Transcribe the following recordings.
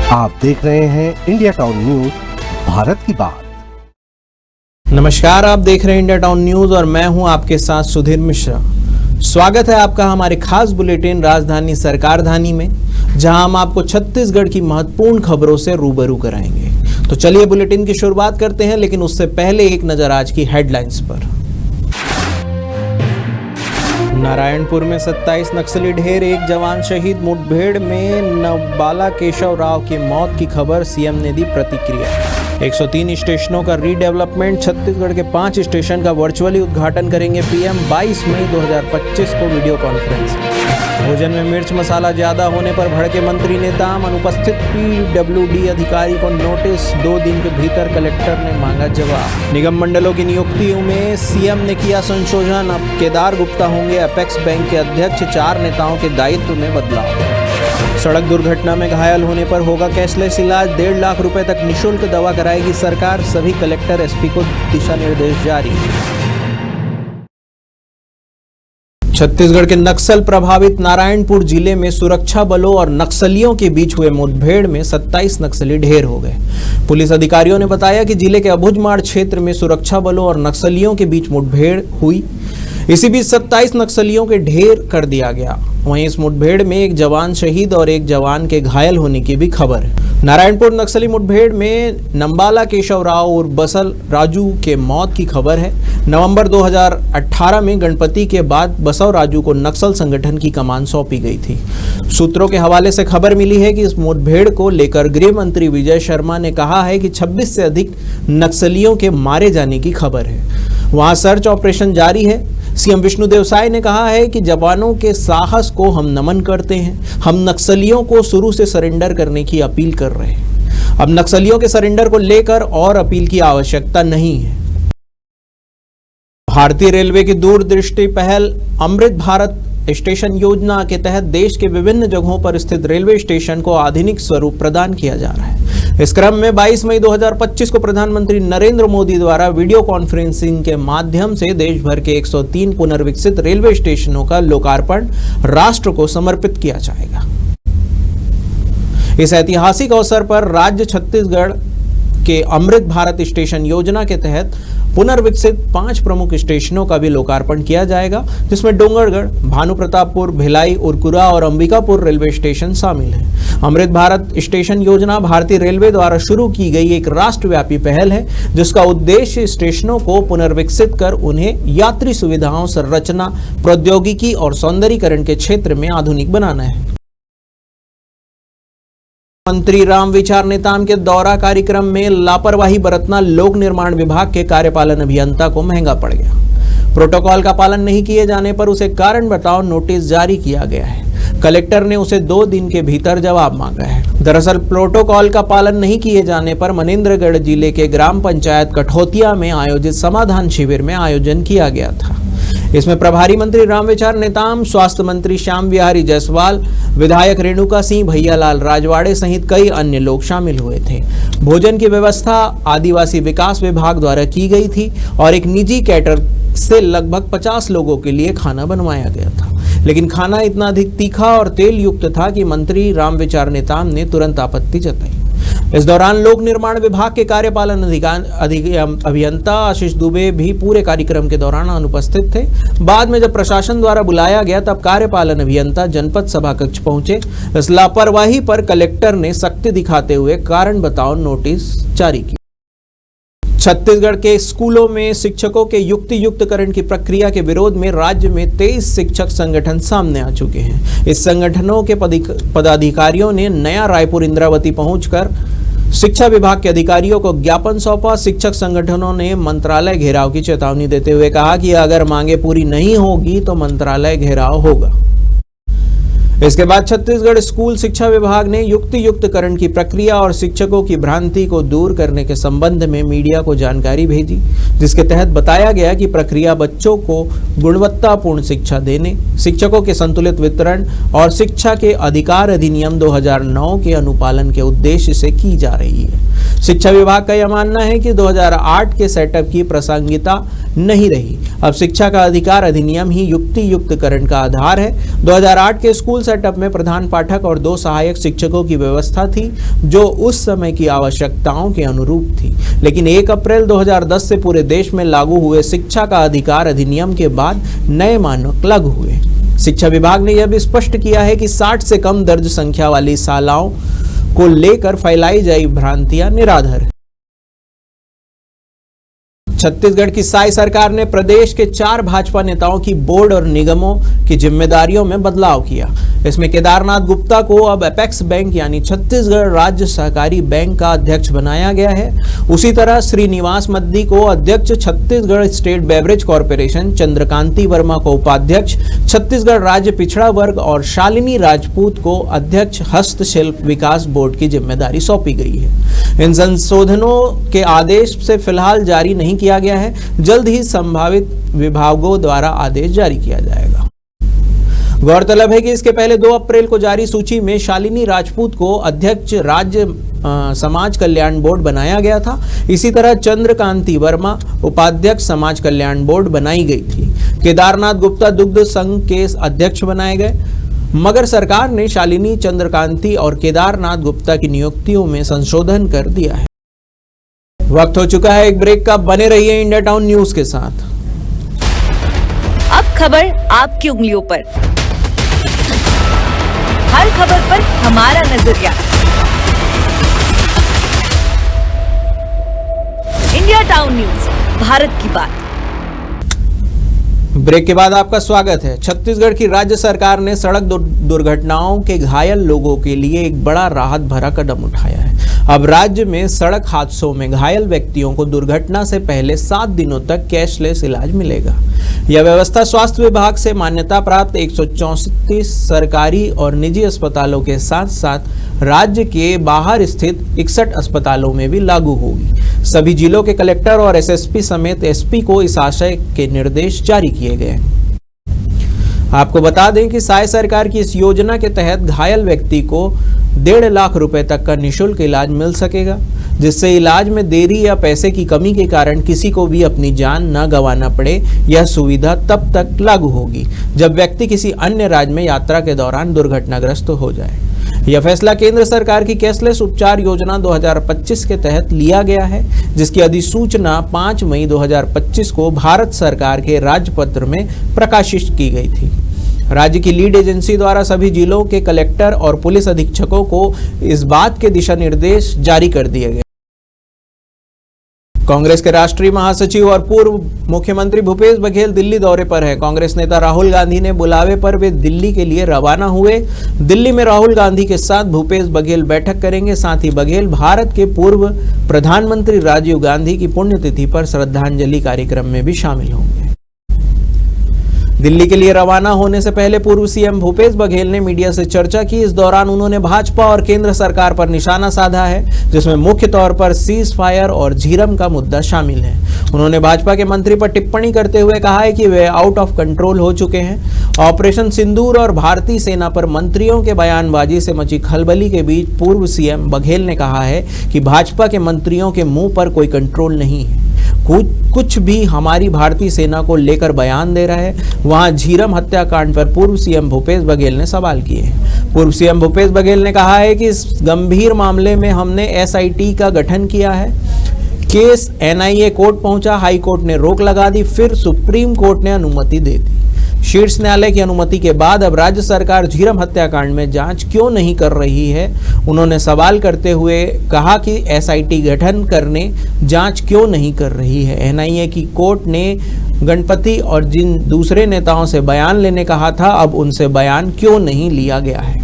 आप देख रहे हैं इंडिया टाउन न्यूज, भारत की बात। नमस्कार, आप देख रहे हैं इंडिया टाउन न्यूज और मैं हूं आपके साथ सुधीर मिश्रा। स्वागत है आपका हमारे खास बुलेटिन राजधानी सरकारधानी में, जहां हम आपको छत्तीसगढ़ की महत्वपूर्ण खबरों से रूबरू कराएंगे। तो चलिए बुलेटिन की शुरुआत करते हैं, लेकिन उससे पहले एक नजर आज की हेडलाइंस पर। नारायणपुर में 27 नक्सली ढेर, एक जवान शहीद, मुठभेड़ में नबाला केशव राव की मौत की खबर, सीएम ने दी प्रतिक्रिया। 103 स्टेशनों का रीडेवलपमेंट, छत्तीसगढ़ के 5 स्टेशन का वर्चुअली उद्घाटन करेंगे पीएम। 22 मई 2025 को वीडियो कॉन्फ्रेंस। भोजन में मिर्च मसाला ज्यादा होने पर भड़के मंत्री नेताम, अनुपस्थित पीडब्ल्यूडी अधिकारी को नोटिस, 2 दिन के भीतर कलेक्टर ने मांगा जवाब। निगम मंडलों की नियुक्तियों में सीएम ने किया संशोधन, अब केदार गुप्ता होंगे अपेक्स बैंक के अध्यक्ष, 4 नेताओं के दायित्व में बदलाव। सड़क दुर्घटना में घायल होने पर होगा कैशलेस इलाज, 1.5 लाख रुपए तक निःशुल्क दवा कराएगी सरकार, सभी कलेक्टर एसपी को दिशा निर्देश जारी। छत्तीसगढ़ के नक्सल प्रभावित नारायणपुर जिले में सुरक्षा बलों और नक्सलियों के बीच हुए मुठभेड़ में 27 नक्सली ढेर हो गए। पुलिस अधिकारियों ने बताया कि जिले के अबुझमाड़ क्षेत्र में सुरक्षा बलों और नक्सलियों के बीच मुठभेड़ हुई। इसी बीच 27 नक्सलियों के ढेर कर दिया गया। वहीं इस मुठभेड़ में एक जवान शहीद और एक जवान के घायल होने की भी खबर है। नारायणपुर नक्सली मुठभेड़ में नबाला केशव राव और बसल राजू के मौत की खबर है। नवंबर 2018 में गणपति के बाद बसव राजू को नक्सल संगठन की कमान सौंपी गई थी। सूत्रों के हवाले से खबर मिली है कि इस मुठभेड़ को लेकर गृह मंत्री विजय शर्मा ने कहा है कि 26 से अधिक नक्सलियों के मारे जाने की खबर है। वहां सर्च ऑपरेशन जारी है। सीएम विष्णुदेव साय ने कहा है कि जवानों के साहस को हम नमन करते हैं। हम नक्सलियों को शुरू से सरेंडर करने की अपील कर रहे हैं। अब नक्सलियों के सरेंडर को लेकर और अपील की आवश्यकता नहीं है। भारतीय रेलवे की दूरदृष्टि पहल अमृत भारत स्टेशन योजना के तहत देश के विभिन्न जगहों पर स्थित रेलवे स्टेशन को आधुनिक स्वरूप प्रदान किया जा रहा है। इस क्रम में 22 मई 2025 को प्रधानमंत्री नरेंद्र मोदी द्वारा वीडियो कॉन्फ्रेंसिंग के माध्यम से देश भर के 103 पुनर्विकसित रेलवे स्टेशनों का लोकार्पण राष्ट्र को समर्पित किया जाएगा। इस ऐतिहासिक अवसर पर राज्य छत्तीसगढ़ के अमृत भारत स्टेशन योजना के तहत पुनर्विकसित 5 प्रमुख स्टेशनों का भी लोकार्पण किया जाएगा, जिसमें डोंगरगढ़, भानुप्रतापपुर, भिलाई, उरकुरा और अंबिकापुर रेलवे स्टेशन शामिल हैं। अमृत भारत स्टेशन योजना भारतीय रेलवे द्वारा शुरू की गई एक राष्ट्रव्यापी पहल है, जिसका उद्देश्य स्टेशनों को पुनर्विकसित कर उन्हें यात्री सुविधाओं, संरचना, प्रौद्योगिकी और सौंदर्यीकरण के क्षेत्र में आधुनिक बनाना है। मंत्री रामविचार नेताम के दौरा कार्यक्रम में लापरवाही बरतना लोक निर्माण विभाग के कार्यपालन अभियंता को महंगा पड़ गया। प्रोटोकॉल का पालन नहीं किए जाने पर उसे कारण बताओ नोटिस जारी किया गया है। कलेक्टर ने उसे 2 दिन के भीतर जवाब मांगा है। दरअसल प्रोटोकॉल का पालन नहीं किए जाने पर मनेन्द्रगढ़ जिले के ग्राम पंचायत कठौतिया में आयोजित समाधान शिविर में आयोजन किया गया था। इसमें प्रभारी मंत्री रामविचार नेताम, स्वास्थ्य मंत्री श्याम बिहारी जायसवाल, विधायक रेणुका सिंह, भैयालाल राजवाड़े सहित कई अन्य लोग शामिल हुए थे। भोजन की व्यवस्था आदिवासी विकास विभाग द्वारा की गई थी और एक निजी कैटर से लगभग 50 लोगों के लिए खाना बनवाया गया था, लेकिन खाना इतना अधिक तीखा और तेल युक्त था कि मंत्री रामविचार नेताम ने तुरंत आपत्ति जताई। इस दौरान लोक निर्माण विभाग के कार्यपालन अभियंता आशीष दुबे भी पूरे कार्यक्रम के दौरान अनुपस्थित थे। बाद में जब प्रशासन द्वारा बुलाया गया तब कार्यपालन अभियंता जनपद सभा कक्ष पहुंचे। इस लापरवाही पर कलेक्टर ने सख्ती दिखाते हुए कारण बताओ नोटिस जारी की। छत्तीसगढ़ के स्कूलों में शिक्षकों के युक्तियुक्तकरण की प्रक्रिया के विरोध में राज्य में 23 शिक्षक संगठन सामने आ चुके हैं। इस संगठनों के पदाधिकारियों ने नया रायपुर इंद्रावती पहुंचकर शिक्षा विभाग के अधिकारियों को ज्ञापन सौंपा। शिक्षक संगठनों ने मंत्रालय घेराव की चेतावनी देते हुए कहा कि अगर मांगे पूरी नहीं होगी तो मंत्रालय घेराव होगा। इसके बाद छत्तीसगढ़ स्कूल शिक्षा विभाग ने युक्तियुक्तकरण की प्रक्रिया और शिक्षकों की भ्रांति को दूर करने के संबंध में मीडिया को जानकारी भेजी, जिसके तहत बताया गया कि प्रक्रिया बच्चों को गुणवत्तापूर्ण शिक्षा देने, शिक्षकों के संतुलित वितरण और शिक्षा के अधिकार अधिनियम 2009 के अनुपालन के उद्देश्य से की जा रही है। शिक्षा विभाग का यह मानना है कि 2008 के सेटअप की प्रासंगिकता नहीं रही। अब शिक्षा का अधिकार अधिनियम ही युक्ति युक्तकरण का आधार है। 2008 के स्कूल सेटअप में प्रधान पाठक और 2 सहायक शिक्षकों की व्यवस्था थी, जो उस समय की आवश्यकताओं के अनुरूप थी। लेकिन 1 अप्रैल 2010 से पूरे देश में लागू हुए शिक्षा का अधिकार अधिनियम के बाद नए मानक लागू हुए। शिक्षा विभाग ने यह भी स्पष्ट किया है कि 60 से कम दर्ज संख्या वाली शालाओं को लेकर फैलाई गई भ्रांतियां निराधार है। छत्तीसगढ़ की साई सरकार ने प्रदेश के 4 भाजपा नेताओं की बोर्ड और निगमों की जिम्मेदारियों में बदलाव किया। इसमें केदारनाथ गुप्ता को अब एपेक्स बैंक यानी छत्तीसगढ़ राज्य सहकारी बैंक का अध्यक्ष बनाया गया है। उसी तरह श्रीनिवास मद्दी को अध्यक्ष Chhattisgarh state beverage corporation, Chandrakanti Verma को उपाध्यक्ष छत्तीसगढ़ राज्य पिछड़ा वर्ग और शालिनी राजपूत को अध्यक्ष हस्तशिल्प विकास बोर्ड की जिम्मेदारी सौंपी गई है। इन संशोधनों के आदेश से फिलहाल जारी नहीं किया गया है। जल्द ही संभावित विभागों द्वारा आदेश जारी किया जाएगा। गौरतलब है कि इसके पहले 2 अप्रैल को जारी सूची में शालिनी राजपूत को अध्यक्ष राज्य समाज कल्याण बोर्ड बनाया गया था। इसी तरह चंद्रकांति वर्मा उपाध्यक्ष समाज कल्याण बोर्ड बनाई गई थी। केदारनाथ गुप्ता दुग्ध संघ के अध्यक्ष बनाए गए, मगर सरकार ने शालिनी, चंद्रकांति और केदारनाथ गुप्ता की नियुक्तियों में संशोधन कर दिया है। वक्त हो चुका है एक ब्रेक का। बने रहिए इंडिया टाउन न्यूज के साथ। अब खबर आपकी उंगलियों पर, हर खबर पर हमारा नजरिया। इंडिया टाउन न्यूज, भारत की बात। ब्रेक के बाद आपका स्वागत है। छत्तीसगढ़ की राज्य सरकार ने सड़क दुर्घटनाओं के घायल लोगों के लिए एक बड़ा राहत भरा कदम उठाया है। अब राज्य में सड़क हादसों में घायल व्यक्तियों को दुर्घटना से पहले 7 दिनों तक कैशलेस इलाज मिलेगा। यह व्यवस्था स्वास्थ्य विभाग से मान्यता प्राप्त 134 सरकारी और निजी अस्पतालों के साथ साथ राज्य के बाहर स्थित 61 अस्पतालों में भी लागू होगी। सभी जिलों के कलेक्टर और एसएसपी समेत एसपी को इस आशय के निर्देश जारी किए गए। आपको बता दें कि साई सरकार की इस योजना के तहत घायल व्यक्ति को 1.5 लाख रुपए तक का निःशुल्क इलाज मिल सकेगा, जिससे इलाज में देरी या पैसे की कमी के कारण किसी को भी अपनी जान न गंवाना पड़े। यह सुविधा तब तक लागू होगी जब व्यक्ति किसी अन्य राज्य में यात्रा के दौरान दुर्घटनाग्रस्त हो जाए। यह फैसला केंद्र सरकार की कैशलेस उपचार योजना 2025 के तहत लिया गया है, जिसकी अधिसूचना 5 मई 2025 को भारत सरकार के राजपत्र में प्रकाशित की गई थी। राज्य की लीड एजेंसी द्वारा सभी जिलों के कलेक्टर और पुलिस अधीक्षकों को इस बात के दिशा निर्देश जारी कर दिए गए। कांग्रेस के राष्ट्रीय महासचिव और पूर्व मुख्यमंत्री भूपेश बघेल दिल्ली दौरे पर है। कांग्रेस नेता राहुल गांधी ने बुलावे पर वे दिल्ली के लिए रवाना हुए। दिल्ली में राहुल गांधी के साथ भूपेश बघेल बैठक करेंगे। साथ ही बघेल भारत के पूर्व प्रधानमंत्री राजीव गांधी की पुण्यतिथि पर श्रद्धांजलि कार्यक्रम में भी शामिल होंगे। दिल्ली के लिए रवाना होने से पहले पूर्व सीएम भूपेश बघेल ने मीडिया से चर्चा की। इस दौरान उन्होंने भाजपा और केंद्र सरकार पर निशाना साधा है, जिसमें मुख्य तौर पर सीज फायर और झीरम का मुद्दा शामिल है। उन्होंने भाजपा के मंत्री पर टिप्पणी करते हुए कहा है कि वे आउट ऑफ कंट्रोल हो चुके हैं। ऑपरेशन सिंदूर और भारतीय सेना पर मंत्रियों के बयानबाजी से मची खलबली के बीच पूर्व सीएम बघेल ने कहा है कि भाजपा के मंत्रियों के मुंह पर कोई कंट्रोल नहीं है। कुछ भी हमारी भारतीय सेना को लेकर बयान दे रहा है। वहां झीरम हत्याकांड पर पूर्व सीएम भूपेश बघेल ने सवाल किए हैं। पूर्व सीएम भूपेश बघेल ने कहा है कि इस गंभीर मामले में हमने एसआईटी का गठन किया है। केस एनआईए कोर्ट पहुंचा, हाई कोर्ट ने रोक लगा दी, फिर सुप्रीम कोर्ट ने अनुमति दे दी। शीर्ष न्यायालय की अनुमति के बाद अब राज्य सरकार झीरम हत्याकांड में जांच क्यों नहीं कर रही है। उन्होंने सवाल करते हुए कहा कि एसआईटी गठन करने जांच क्यों नहीं कर रही है। एनआईए की कोर्ट ने गणपति और जिन दूसरे नेताओं से बयान लेने कहा था, अब उनसे बयान क्यों नहीं लिया गया है।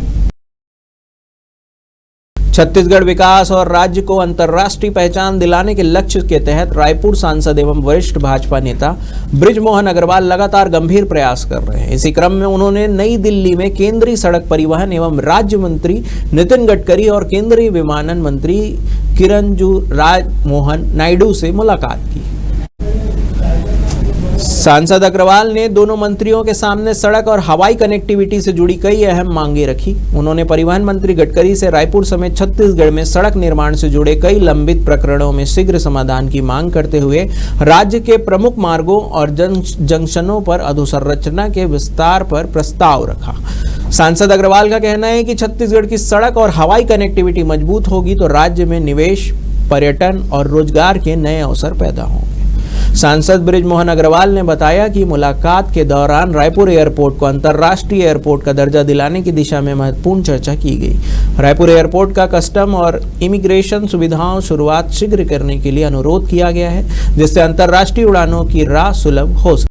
छत्तीसगढ़ विकास और राज्य को अंतर्राष्ट्रीय पहचान दिलाने के लक्ष्य के तहत रायपुर सांसद एवं वरिष्ठ भाजपा नेता बृजमोहन अग्रवाल लगातार गंभीर प्रयास कर रहे हैं। इसी क्रम में उन्होंने नई दिल्ली में केंद्रीय सड़क परिवहन एवं राज्य मंत्री नितिन गडकरी और केंद्रीय विमानन मंत्री किरंजू राजमोहन नायडू से मुलाकात की। सांसद अग्रवाल ने दोनों मंत्रियों के सामने सड़क और हवाई कनेक्टिविटी से जुड़ी कई अहम मांगे रखी। उन्होंने परिवहन मंत्री गडकरी से रायपुर समेत छत्तीसगढ़ में सड़क निर्माण से जुड़े कई लंबित प्रकरणों में शीघ्र समाधान की मांग करते हुए राज्य के प्रमुख मार्गों और जंक्शनों पर अधोसंरचना के विस्तार पर प्रस्ताव रखा। सांसद अग्रवाल का कहना है कि छत्तीसगढ़ की सड़क और हवाई कनेक्टिविटी मजबूत होगी तो राज्य में निवेश, पर्यटन और रोजगार के नए अवसर पैदा होंगे। सांसद बृजमोहन अग्रवाल ने बताया कि मुलाकात के दौरान रायपुर एयरपोर्ट को अंतर्राष्ट्रीय एयरपोर्ट का दर्जा दिलाने की दिशा में महत्वपूर्ण चर्चा की गई। रायपुर एयरपोर्ट का कस्टम और इमिग्रेशन सुविधाओं शुरुआत शीघ्र करने के लिए अनुरोध किया गया है, जिससे अंतर्राष्ट्रीय उड़ानों की राह सुलभ हो सके।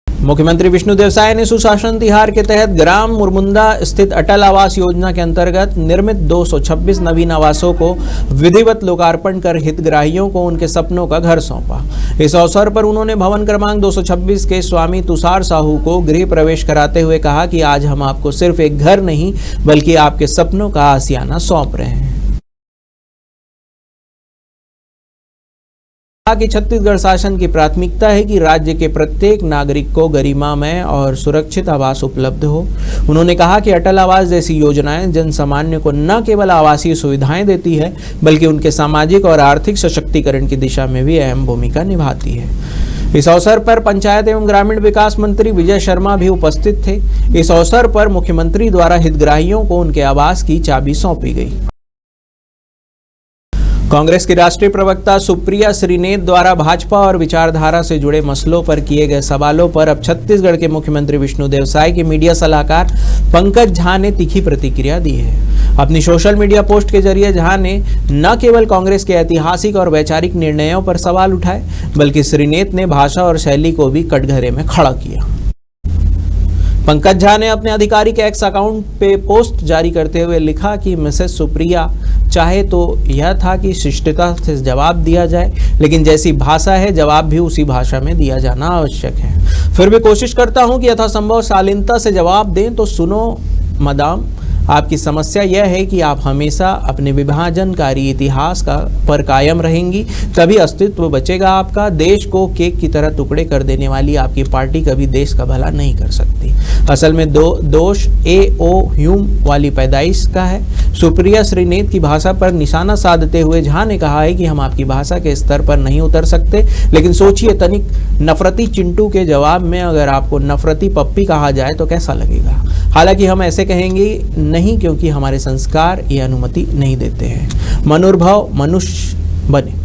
मुख्यमंत्री विष्णुदेव साय ने सुशासन तिहार के तहत ग्राम मुरमुंदा स्थित अटल आवास योजना के अंतर्गत निर्मित 226 नवीन आवासों को विधिवत लोकार्पण कर हितग्राहियों को उनके सपनों का घर सौंपा। इस अवसर पर उन्होंने भवन क्रमांक 226 के स्वामी तुषार साहू को गृह प्रवेश कराते हुए कहा कि आज हम आपको सिर्फ एक घर नहीं बल्कि आपके सपनों का आशियाना सौंप रहे हैं। कि छत्तीसगढ़ शासन की प्राथमिकता है कि राज्य के प्रत्येक नागरिक को गरिमामय और सुरक्षित आवास उपलब्ध हो। उन्होंने कहा कि अटल आवास जैसी योजनाएं जन सामान्य को न केवल आवासीय सुविधाएं देती है बल्कि उनके सामाजिक और आर्थिक सशक्तिकरण की दिशा में भी अहम भूमिका निभाती है। इस अवसर पर पंचायत एवं ग्रामीण विकास मंत्री विजय शर्मा भी उपस्थित थे। इस अवसर पर मुख्यमंत्री द्वारा हितग्राहियों को उनके आवास की चाबी सौंपी गई। कांग्रेस की राष्ट्रीय प्रवक्ता सुप्रिया श्रीनेत द्वारा भाजपा और विचारधारा से जुड़े मसलों पर किए गए सवालों पर अब छत्तीसगढ़ के मुख्यमंत्री विष्णुदेव साय के मीडिया सलाहकार पंकज झा ने तीखी प्रतिक्रिया दी है। अपनी सोशल मीडिया पोस्ट के जरिए झा ने न केवल कांग्रेस के ऐतिहासिक और वैचारिक निर्णयों पर सवाल उठाए बल्कि श्रीनेत ने भाषा और शैली को भी कटघरे में खड़ा किया। पंकज झा ने अपने आधिकारिक एक्स अकाउंट पे पोस्ट जारी करते हुए लिखा कि मिसेस सुप्रिया, चाहे तो यह था कि शिष्टता से जवाब दिया जाए, लेकिन जैसी भाषा है जवाब भी उसी भाषा में दिया जाना आवश्यक है। फिर भी कोशिश करता हूं कि यथासंभव शालीनता से जवाब दें। तो सुनो मदाम, आपकी समस्या यह है कि आप हमेशा अपने विभाजनकारी इतिहास पर कायम रहेंगी, तभी अस्तित्व बचेगा आपका। देश को केक की तरह टुकड़े कर देने वाली आपकी पार्टी कभी देश का भला नहीं कर सकती। असल में दोष ए.ओ. ह्यूम वाली पैदाइश का है। सुप्रिया श्रीनेत की भाषा पर निशाना साधते हुए झा ने कहा है कि हम आपकी भाषा के स्तर पर नहीं उतर सकते, लेकिन सोचिए, तनिक नफरती चिंटू के जवाब में अगर आपको नफरती पप्पी कहा जाए तो कैसा लगेगा। हालांकि हम ऐसे कहेंगे नहीं, क्योंकि हमारे संस्कार ये अनुमति नहीं देते हैं। मनोभाव मनुष्य बने।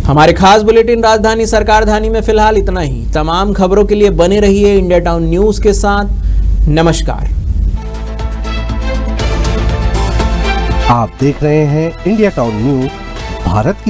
हमारे खास बुलेटिन राजधानी सरकारधानी में फिलहाल इतना ही। तमाम खबरों के लिए बने रहिए इंडिया टाउन न्यूज के साथ। नमस्कार। आप देख रहे हैं इंडिया टाउन न्यूज, भारत की